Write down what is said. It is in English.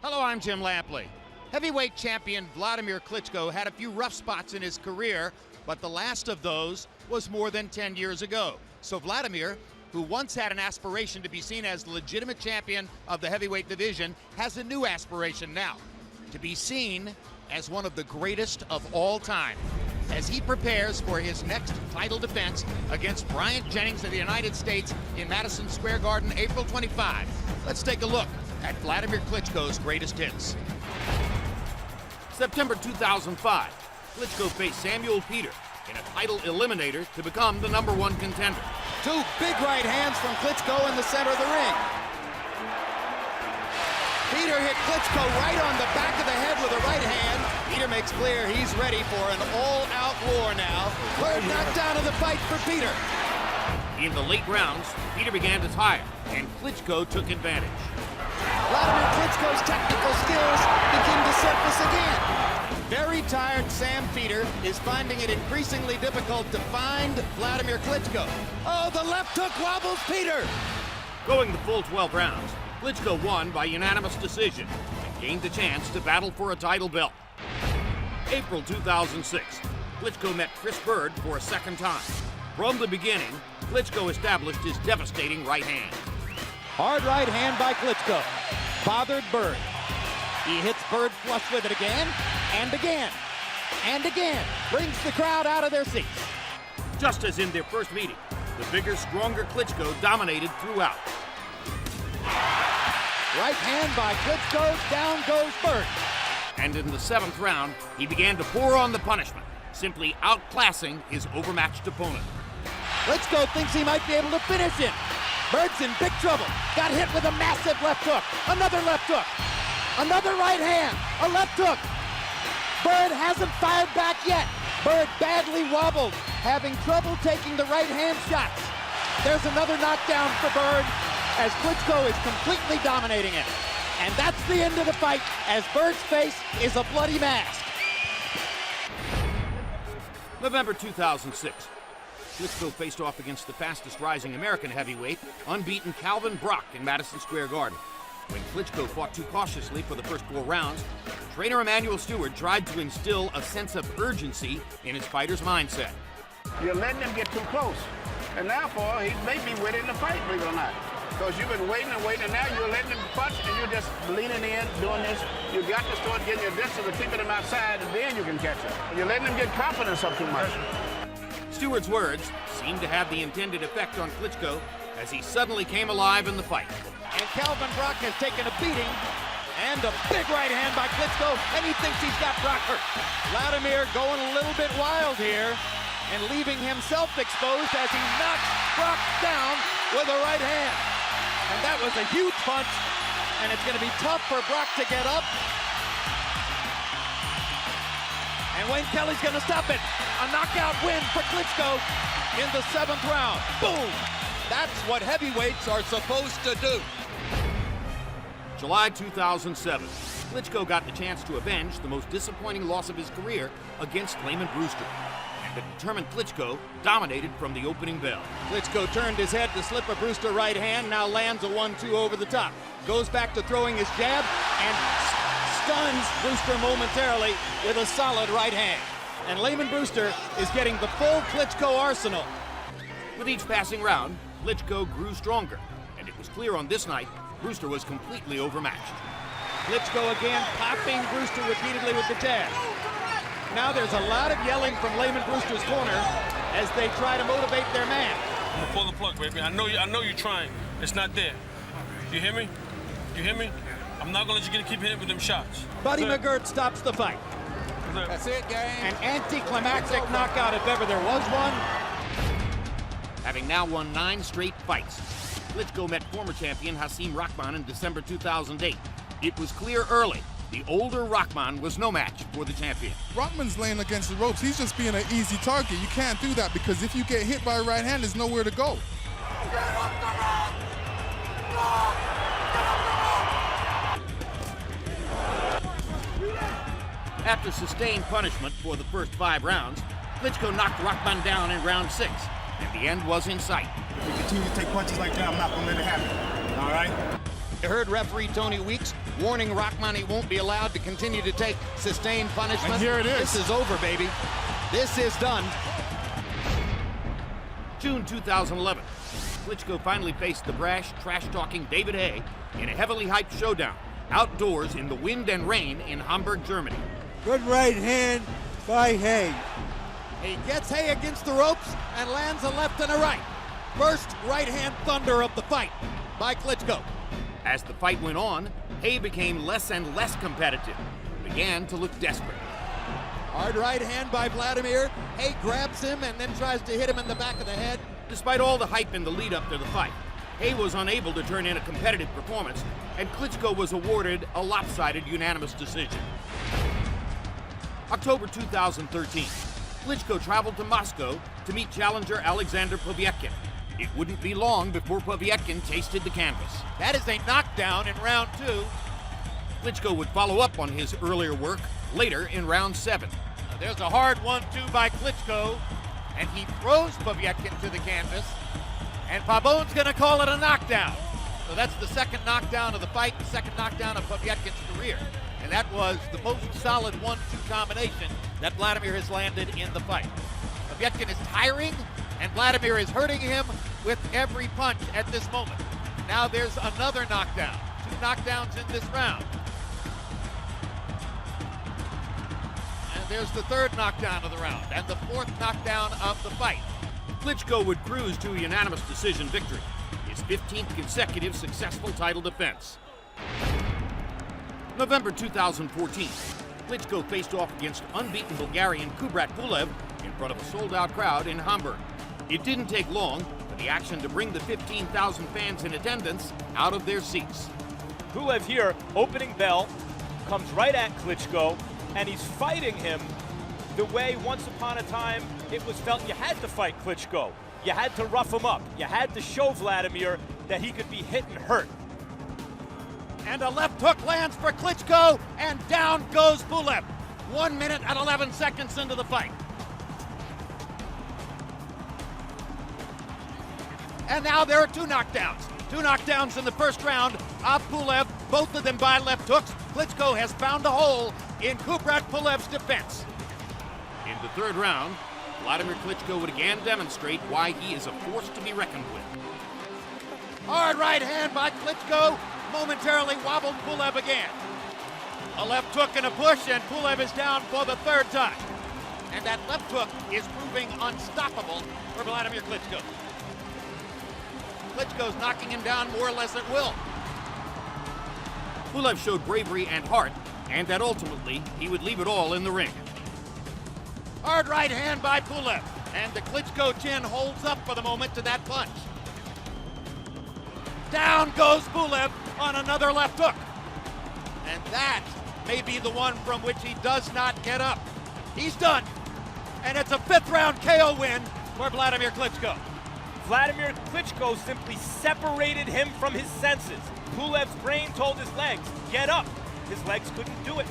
Hello, I'm Jim Lampley. Heavyweight champion Vladimir Klitschko had a few rough spots in his career, but the last of those was more than 10 years ago. So Vladimir, who once had an aspiration to be seen as the legitimate champion of the heavyweight division, has a new aspiration now, to be seen as one of the greatest of all time, as he prepares for his next title defense against Bryant Jennings of the United States in Madison Square Garden, April 25. Let's take a look at Vladimir Klitschko's greatest hits. September 2005, Klitschko faced Samuel Peter in a title eliminator to become the #1 contender. Two big right hands from Klitschko in the center of the ring. Peter hit Klitschko right on the back of the head with a right hand. Peter makes clear he's ready for an all-out war now. Third knockdown of the fight for Peter. In the late rounds, Peter began to tire, and Klitschko took advantage. Vladimir Klitschko's technical skills begin to surface again. Very tired Sam Peter is finding it increasingly difficult to find Vladimir Klitschko. Oh, the left hook wobbles Peter. Going the full 12 rounds, Klitschko won by unanimous decision and gained the chance to battle for a title belt. April 2006, Klitschko met Chris Bird for a second time. From the beginning, Klitschko established his devastating right hand. Hard right hand by Klitschko. Bothered Bird. He hits Bird flush with it again, and again, and again. Brings the crowd out of their seats. Just as in their first meeting, the bigger, stronger Klitschko dominated throughout. Right hand by Klitschko, down goes Bird. And in the 7th round, he began to pour on the punishment, simply outclassing his overmatched opponent. Klitschko thinks he might be able to finish him. Bird's in big trouble. Got hit with a massive left hook. Another left hook. Another right hand. A left hook. Bird hasn't fired back yet. Bird badly wobbled, having trouble taking the right hand shots. There's another knockdown for Bird as Klitschko is completely dominating it. And that's the end of the fight as Bird's face is a bloody mask. November 2006. Klitschko faced off against the fastest rising American heavyweight, unbeaten Calvin Brock in Madison Square Garden. When Klitschko fought too cautiously for the first 4 rounds, trainer Emanuel Stewart tried to instill a sense of urgency in his fighter's mindset. You're letting him get too close, and therefore he may be winning the fight, believe it or not. Because you've been waiting and waiting, and now you're letting him punch, and you're just leaning in, doing this. You got to start getting your distance and keeping him outside, and then you can catch him. You're letting him get confidence up too much. Stewart's words seemed to have the intended effect on Klitschko as he suddenly came alive in the fight. And Calvin Brock has taken a beating, and a big right hand by Klitschko, and he thinks he's got Brock hurt. Vladimir going a little bit wild here, and leaving himself exposed as he knocks Brock down with a right hand. And that was a huge punch, and it's going to be tough for Brock to get up. And Wayne Kelly's going to stop it. A knockout win for Klitschko in the 7th round. Boom! That's what heavyweights are supposed to do. July 2007, Klitschko got the chance to avenge the most disappointing loss of his career against Layman Brewster. And the determined Klitschko dominated from the opening bell. Klitschko turned his head to slip a Brewster right hand, now lands a 1-2 over the top. Goes back to throwing his jab and stuns Brewster momentarily with a solid right hand. And Layman Brewster is getting the full Klitschko arsenal. With each passing round, Klitschko grew stronger, and it was clear on this night Brewster was completely overmatched. Klitschko again popping Brewster repeatedly with the jab. Now there's a lot of yelling from Layman Brewster's corner as they try to motivate their man. I'm gonna pull the plug, baby. I know you're trying. It's not there. You hear me? You hear me? I'm not gonna let you keep hitting with them shots. Buddy McGirt stops the fight. That's it, gang. An anticlimactic knockout if ever there was one. Having now won 9 straight fights, Klitschko met former champion Hasim Rahman in December 2008. It was clear early the older Rahman was no match for the champion. Rahman's laying against the ropes. He's just being an easy target. You can't do that because if you get hit by a right hand, there's nowhere to go. After sustained punishment for the first 5 rounds, Klitschko knocked Rahman down in round 6, and the end was in sight. If we continue to take punches like that, I'm not going to let it happen. All right? You heard referee Tony Weeks warning Rahman he won't be allowed to continue to take sustained punishment. And here it is. This is over, baby. This is done. June 2011. Klitschko finally faced the brash, trash-talking David Haye in a heavily hyped showdown outdoors in the wind and rain in Hamburg, Germany. Good right hand by Haye. He gets Haye against the ropes and lands a left and a right. First right-hand thunder of the fight by Klitschko. As the fight went on, Haye became less and less competitive, began to look desperate. Hard right hand by Vladimir. Haye grabs him and then tries to hit him in the back of the head. Despite all the hype in the lead-up to the fight, Haye was unable to turn in a competitive performance, and Klitschko was awarded a lopsided unanimous decision. October 2013, Klitschko traveled to Moscow to meet challenger Alexander Povetkin. It wouldn't be long before Povetkin tasted the canvas. That is a knockdown in round 2. Klitschko would follow up on his earlier work later in round 7. There's a hard 1-2 by Klitschko, and he throws Povetkin to the canvas, and Pabon's gonna call it a knockdown. So that's the second knockdown of the fight, the second knockdown of Povetkin's career. And that was the most solid 1-2 combination that Vladimir has landed in the fight. Povetkin is tiring, and Vladimir is hurting him with every punch at this moment. Now there's another knockdown. 2 knockdowns in this round. And there's the third knockdown of the round, and the 4th knockdown of the fight. Klitschko would cruise to a unanimous decision victory, his 15th consecutive successful title defense. November 2014, Klitschko faced off against unbeaten Bulgarian Kubrat Pulev in front of a sold-out crowd in Hamburg. It didn't take long for the action to bring the 15,000 fans in attendance out of their seats. Pulev here, opening bell, comes right at Klitschko, and he's fighting him the way once upon a time it was felt you had to fight Klitschko. You had to rough him up. You had to show Vladimir that he could be hit and hurt. And a left hook lands for Klitschko, and down goes Pulev. 1 minute and 11 seconds into the fight. And now there are 2 knockdowns. 2 knockdowns in the first round of Pulev, both of them by left hooks. Klitschko has found a hole in Kubrat Pulev's defense. In the third round, Vladimir Klitschko would again demonstrate why he is a force to be reckoned with. Hard right hand by Klitschko, momentarily wobbled Pulev again. A left hook and a push, and Pulev is down for the 3rd time. And that left hook is proving unstoppable for Vladimir Klitschko. Klitschko's knocking him down more or less at will. Pulev showed bravery and heart, and that ultimately he would leave it all in the ring. Hard right hand by Pulev, and the Klitschko chin holds up for the moment to that punch. Down goes Pulev on another left hook. And that may be the one from which he does not get up. He's done, and it's a 5th round KO win for Vladimir Klitschko. Vladimir Klitschko simply separated him from his senses. Pulev's brain told his legs, get up. His legs couldn't do it.